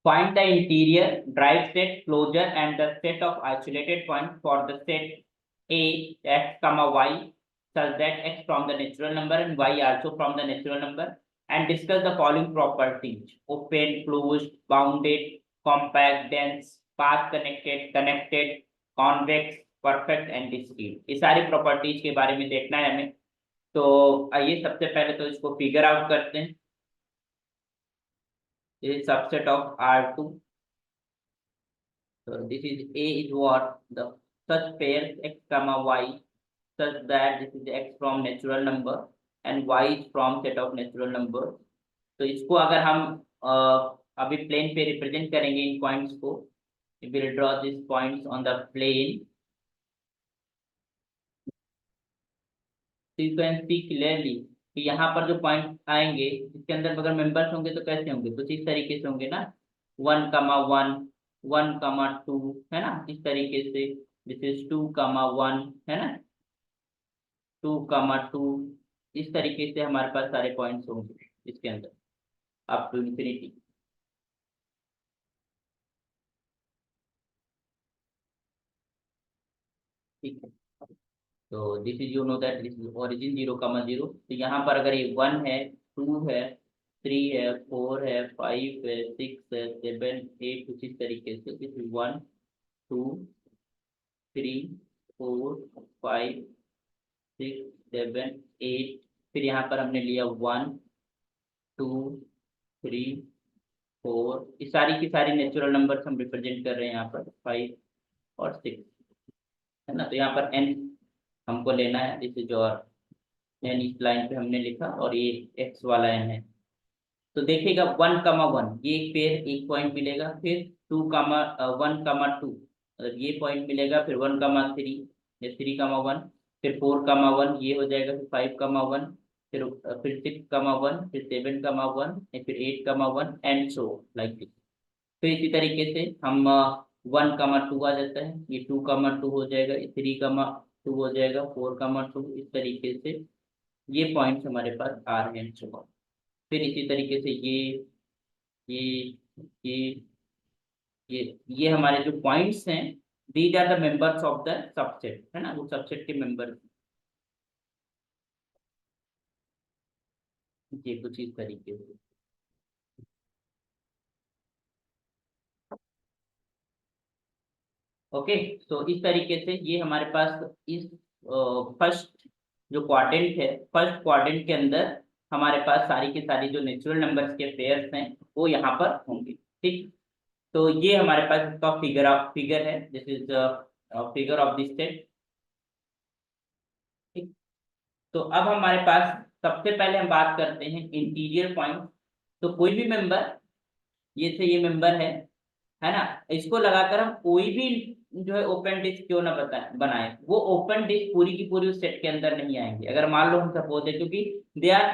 Find the interior, drive set, closure, and the set of isolated points for the set A x comma y, such that x from the natural number and y also from the natural number, and discuss the following properties: open, closed, bounded, compact, dense, path connected, connected, convex, perfect and discrete। ये सारी properties के बारे में देखना है हमें। तो आइए सबसे पहले तो इसको फिगर आउट करते हैं। This is subset of R2. So this is A is what? The such pairs x comma y such that this is x from natural number and y is from set of natural number। तो इसको अगर हम अभी plane पे represent करेंगे इन points को, we will draw these points on the plane। So you can see clearly कि यहाँ पर जो पॉइंट आएंगे इसके अंदर अगर मेंबर्स होंगे तो कैसे होंगे, कुछ इस तरीके से होंगे ना, 1,1 1,2 है ना, इस तरीके से। दिस इज 2,1 है ना, 2,2 इस तरीके से हमारे पास सारे पॉइंट्स होंगे इसके अंदर अप टू इंफिनिटी। ठीक है, तो this is you know that this is origin 0,0। तो यहाँ पर अगर ये 1 है, 2 है, 3 है, 4 है, 5 है, 6 है, 7 8 कुछ इस तरीके से। This is 1 2 3 4 5 6 7 8। फिर यहाँ पर हमने लिया 1 2 3 4, ये सारी की सारी नेचुरल नंबर्स हम रिप्रेजेंट कर रहे हैं यहाँ पर 5 और 6 है ना। तो यहाँ पर n हमको लेना है, दिस इज और n इस लाइन पे हमने लिखा और ये x वाला n है। तो देखिएगा 1,1 ये एक पेयर एक पॉइंट मिलेगा, फिर 1,2 ये पॉइंट मिलेगा, फिर 1,3 ये 3,1, फिर 4,1 ये हो जाएगा, फिर 5,1, फिर 6,1, फिर 7,1, फिर 8,1 एंड सो लाइक दिस। फिर इसी तरीके से हम 1,2 आ जाता है, ये 2,2 हो जाएगा, ये 3,2 हो जाएगा, 4,2 इस तरीके से ये पॉइंट्स हमारे पास आ रहे हैं सुबह। फिर इसी तरीके से ये ये ये हमारे जो पॉइंट्स हैं, these are the members of the subset है ना, वो सबसेट के मेंबर ये कुछ इस तरीके से। ओके, तो इस तरीके से ये हमारे पास इस फर्स्ट जो क्वाड्रेंट है, फर्स्ट क्वाड्रेंट के अंदर हमारे पास सारी की सारी जो नेचुरल नंबर्स के पेयर्स हैं वो यहाँ पर होंगे। ठीक, तो ये हमारे पास इसका फिगर है, this is figure of this set. ठीक, तो अब हमारे पास सबसे पहले हम बात करते हैं इंटीरियर पॉइंट। तो कोई भी मेंबर, ये से ये मेंबर है ना, इसको लगाकर हम कोई भी जो है ओपन डिस्क क्यों ना बनाए, वो ओपन डिस्क पूरी की पूरी उस सेट के अंदर नहीं आएंगे। अगर मान लो हम सपोज है, क्योंकि दे आर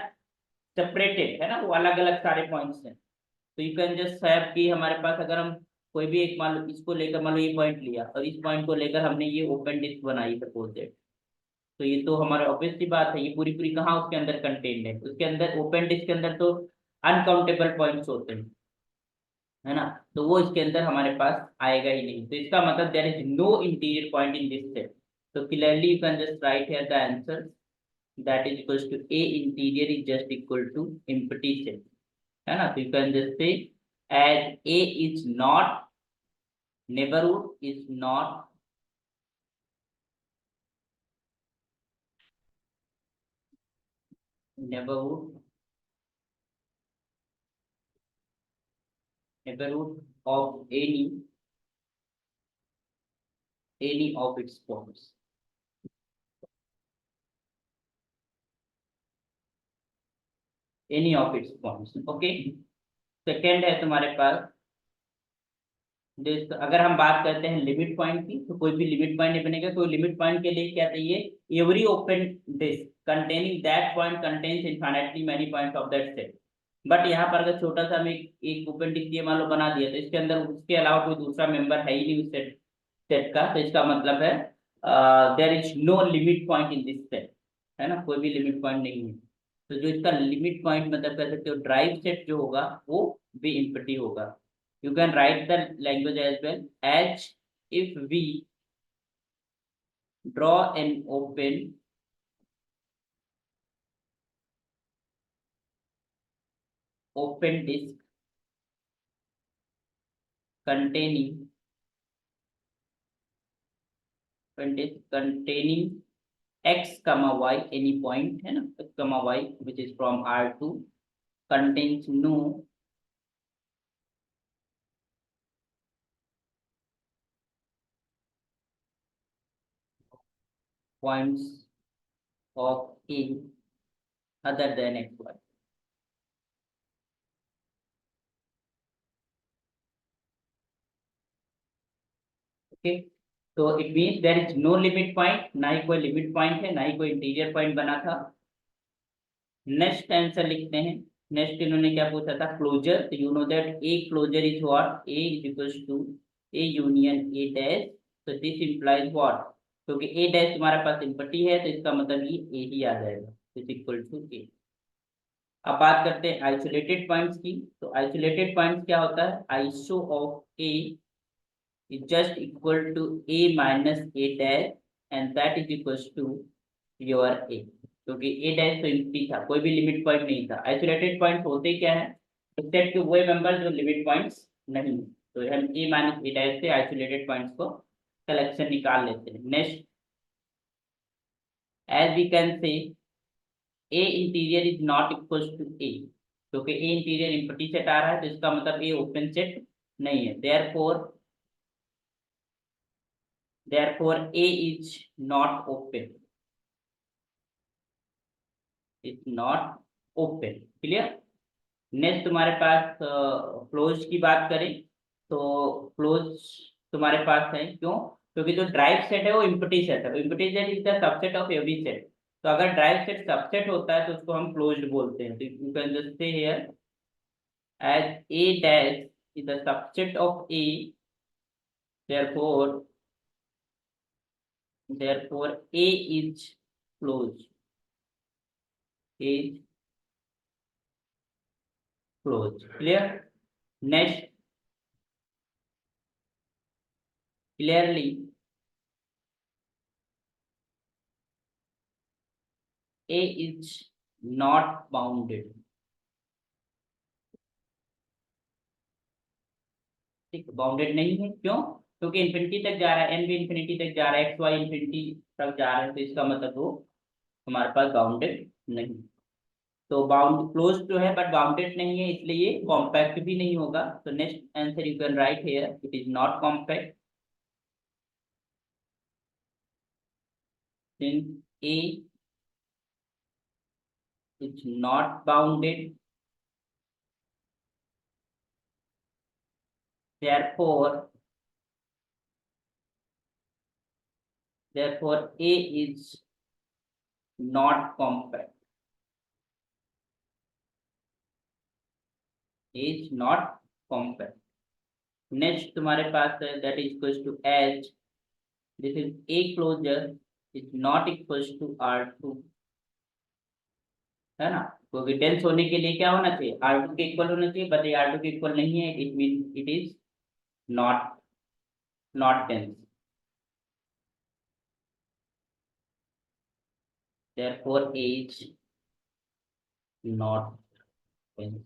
सेपरेटेड है ना, वो अलग अलग सारे पॉइंट्स हैं। तो यू कैन जस्ट हैव कि हमारे पास अगर हम कोई भी एक मान लो इसको लेकर, मान लो ये पॉइंट लिया और इस पॉइंट को लेकर हमने ये ओपन डिस्क बनाई सपोज दैट, तो ये तो हमारा ऑब्वियस सी बात है, ये पूरी पूरी कहाँ उसके अंदर कंटेन्ड है, उसके अंदर ओपन डिस्क के अंदर तो अनकाउंटेबल पॉइंट्स होते हैं है ना, तो वो इसके अंदर हमारे पास आएगा ही नहीं। तो इसका मतलब there is no interior point in this set. तो clearly you can just write here the answer, that is equals to A interior is just equal to empty set है ना। तो you can just say as A is not neighborhood is not neighborhood of any of its points। any of its points। Okay, second है तुम्हारे पास अगर हम बात करते हैं लिमिट पॉइंट की, तो कोई भी लिमिट पॉइंट नहीं बनेगा। कोई लिमिट पॉइंट के लिए क्या चाहिए, every open disc containing that point contains infinitely many points of that set. But यहाँ पर अगर छोटा सा हमें एक ओपन डिस्क ये मान लो बना दिया, तो इसके अंदर उसके अलावा कोई दूसरा मेंबर है ही नहीं उस सेट का, तो इसका मतलब है there is no limit point in this set है ना, कोई भी लिमिट पॉइंट नहीं है। तो जो इसका लिमिट पॉइंट मतलब कह सकते हो ड्राइव सेट जो होगा वो भी इम्पटी होगा। You can write the language as well as if we draw an open disk containing x comma y, any point है ना, x comma y which is from R2 contains no points of A other than xy. Okay, तो it means there is no limit point, ना ही कोई limit point है, ना ही कोई इंटीरियर पॉइंट बना था। नेक्स्ट आंसर लिखते हैं। नेक्स्ट इन्होंने क्या पूछा था, क्लोजर। तो you know that A closure is what, A is equals to A union A dash. तो दिस इंप्लाइज व्हाट, क्योंकि ए डैश तुम्हारे पास सिंपटी है तो इसका मतलब ये ए ही आ जाएगा, इज इक्वल टू ए। अब बात करते हैं आइसोलेटेड पॉइंट्स की। तो आइसोलेटेड पॉइंट्स क्या होता है, iso of A is just equal to a minus a dash and that is equals to your a, क्योंकि a dash तो एम्प्टी था, कोई भी लिमिट पॉइंट नहीं था। आइसोलेटेड पॉइंट्स होते क्या है, एक्सेप्ट टू वो मेंबर जो लिमिट पॉइंट्स नहीं। तो हम a माइनस a dash से आइसोलेटेड पॉइंट्स को कलेक्शन निकाल लेते हैं। Next, as we can say a interior is not equal to a, क्योंकि a इंटीरियर एम्प्टी सेट आ रहा है तो इसका मतलब a ओपन सेट नहीं है। therefore a is not open, is not open, clear. Next तुम्हारे पास क्लोज की बात करें तो क्लोज तुम्हारे पास है, क्यों, क्योंकि जो ड्राइव सेट है वो इम्पटी सेट है, empty set is the subset of every set. तो अगर ड्राइव सेट सबसेट होता है तो उसको हम क्लोज्ड बोलते हैं। तो you can just say here as a dash is the subset of a, therefore a is closed, is closed, clear। Next, clearly a is not bounded, ठीक, बाउंडेड नहीं है, क्यों, क्योंकि इन्फिनिटी तक जा रहा है, एन भी इन्फिनिटी तक जा रहा है, एक्स वाई इन्फिनिटी तक जा रहा है, तो इसका मतलब वो हमारे पास बाउंडेड नहीं। तो बाउंड क्लोज जो है बट बाउंडेड नहीं है, इसलिए ये कॉम्पैक्ट भी नहीं होगा। तो next answer you can write here, it is not compact since A is not bounded, therefore a is not compact, is not compact। Next तुम्हारे पास है that is equals to H, this is A closure is not equals to R2, है ना, क्योंकि dense होने के लिए क्या होना चाहिए, R2 के इक्वल होना चाहिए, बट ये R2 के इक्वल नहीं है, it mean it is not not dense, therefore A is not dense।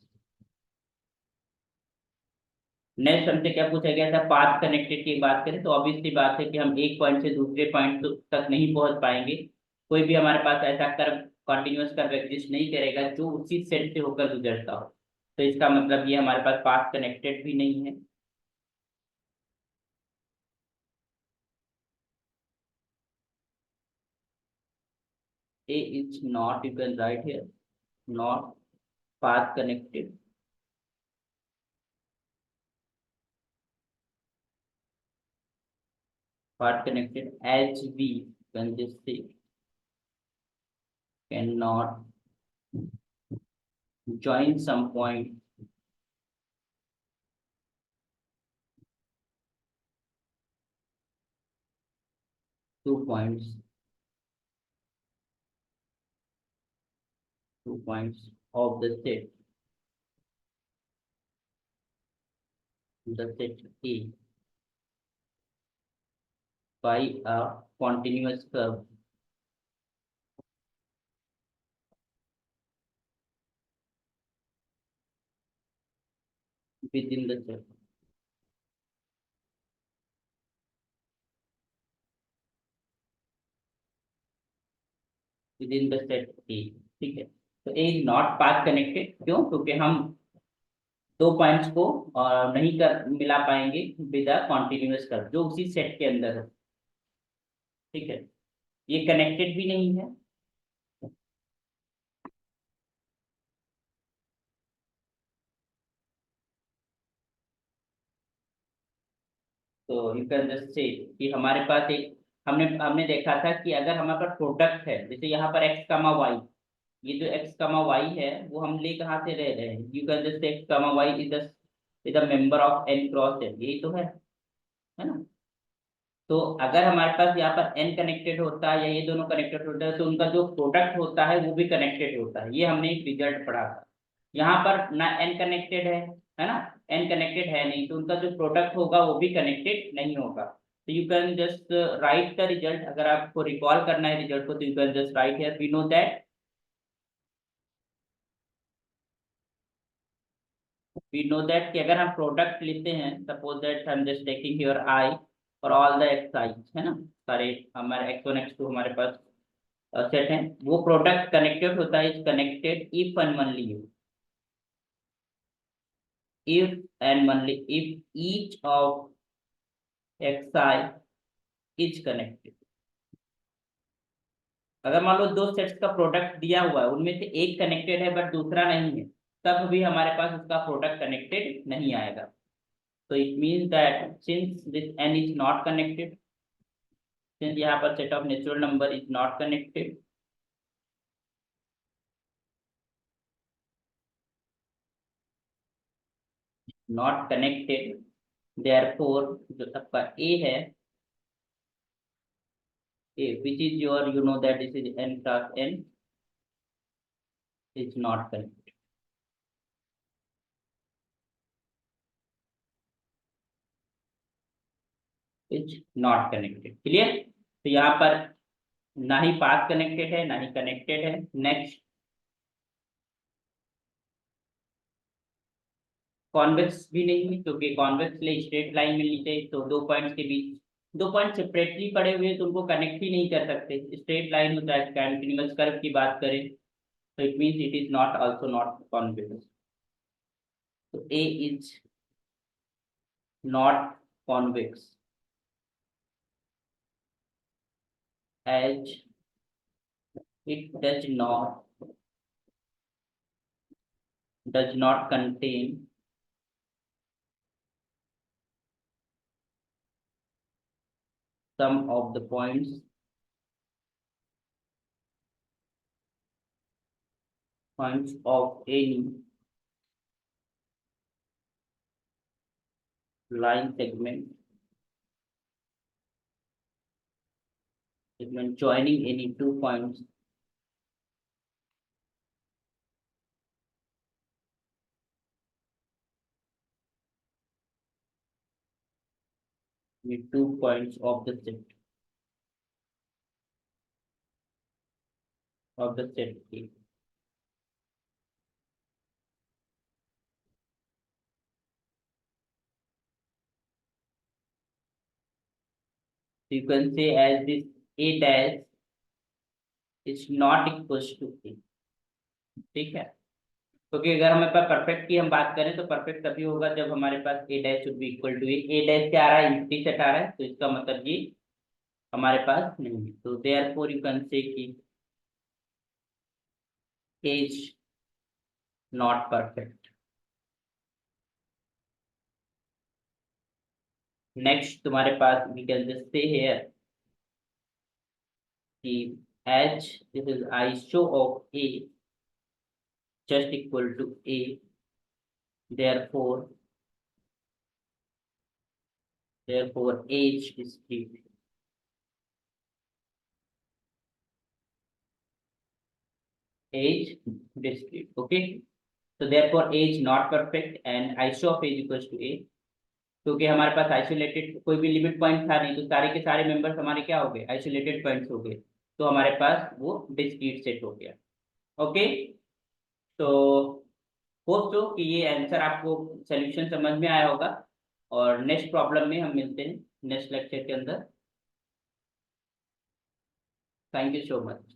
Next हमसे क्या पूछा गया था, पाथ कनेक्टेड की बात करें तो ऑब्वियसली बात है कि हम एक पॉइंट से दूसरे पॉइंट तक नहीं पहुंच पाएंगे। कोई भी हमारे पास ऐसा कर्व, कंटिन्यूअस कर्व एग्जिस्ट नहीं करेगा जो उसी सेट से होकर गुजरता हो। तो इसका मतलब ये हमारे पास पाथ कनेक्टेड भी नहीं है। A is not, you can write here, not path connected, path connected as we can just say cannot join some point, two points, two points of the set the set A by a continuous curve within the set. Within the set A, ठीक है। तो A is not path connected, क्यों? क्योंकि हम दो points को नहीं कर मिला पाएंगे विद अ कॉन्टिन्यूअस कर्व जो उसी सेट के अंदर है, ठीक है। ये कनेक्टेड भी नहीं है, तो यू कैन जस्ट से कि हमारे पास एक हमने हमने देखा था कि अगर हमारे पास प्रोडक्ट है, जैसे यहाँ पर एक्स कमा वाई, ये जो एक्स कमा वाई है वो हम ले कहाँ से रह रहे हैं, you can just X comma Y is a member of N cross N, यही तो है ना। तो अगर हमारे पास यहाँ पर एन कनेक्टेड होता है या ये दोनों कनेक्टेड होता है तो उनका जो प्रोडक्ट होता है वो भी कनेक्टेड होता है, ये हमने एक रिजल्ट पढ़ा था। यहाँ पर ना एन कनेक्टेड है ना, एन कनेक्टेड है नहीं, तो उनका जो प्रोडक्ट होगा वो भी कनेक्टेड नहीं होगा। तो you can just write the result, अगर आपको रिकॉल करना है रिजल्ट को तो you can just write here, we know that, कि अगर हम प्रोडक्ट लेते हैं, suppose that I am just taking your I और ऑल द एक्स आई, है ना, सारे हमारे एक्स वन एक्स टू हमारे पास सेट है, वो प्रोडक्ट कनेक्टेड होता है, is connected if and only if each of xi is connected। अगर मान लो दो सेट्स का प्रोडक्ट दिया हुआ है, उनमें से एक कनेक्टेड है बट दूसरा नहीं है, तब भी हमारे पास उसका प्रोडक्ट कनेक्टेड नहीं आएगा। तो it means that since this n is not connected, since यहाँ पर set of natural number is not connected, therefore जो आपका a है, a which is your, you know that this is n cross n, is not connected, is not connected, clear. तो यहाँ पर ना ही path connected है ना ही कनेक्टेड है। नेक्स्ट, कॉन्वेक्स भी नहीं है, क्योंकि कॉन्वेक्स लिए स्ट्रेट लाइन मिलनी चाहिए, तो दो पॉइंट्स के बीच दो पॉइंट सेपरेटली पड़े हुए तो उनको कनेक्ट ही नहीं कर सकते, स्ट्रेट लाइन होता है। कंटिन्यूअस कर्व की बात करें तो it means it is not also not convex, तो A is not convex as it does not contain some of the points of any line segment joining any 2 points with 2 points of the set A. So you can say as this A dash is not equals to A, ठीक है। क्योंकि अगर हमारे पास perfect की हम बात करें तो परफेक्ट तभी होगा जब हमारे पास A dash should be equal to A dash क्या आ रहा है, इनफिनिटी सेट आ रहा है, तो इसका मतलब ये हमारे पास नहीं है, तो देयरफॉर यू कैन से कि A is not perfect. Next तुम्हारे पास we can just say here कि H this is ISO of A just equal to A, therefore H is discrete. H discrete, okay, so therefore A is not perfect and ISO of A is equals to A, क्योंकि हमारे पास isolated कोई भी limit point था नहीं, तो सारे के सारे मेंबर्स हमारे क्या हो गए, आइसोलेटेड पॉइंट्स हो गए, तो हमारे पास वो डिस्क्रीट सेट हो गया। ओके, तो होप तो कि ये आंसर आपको सोल्यूशन समझ में आया होगा, और नेक्स्ट प्रॉब्लम में हम मिलते हैं नेक्स्ट लेक्चर के अंदर। Thank you so much.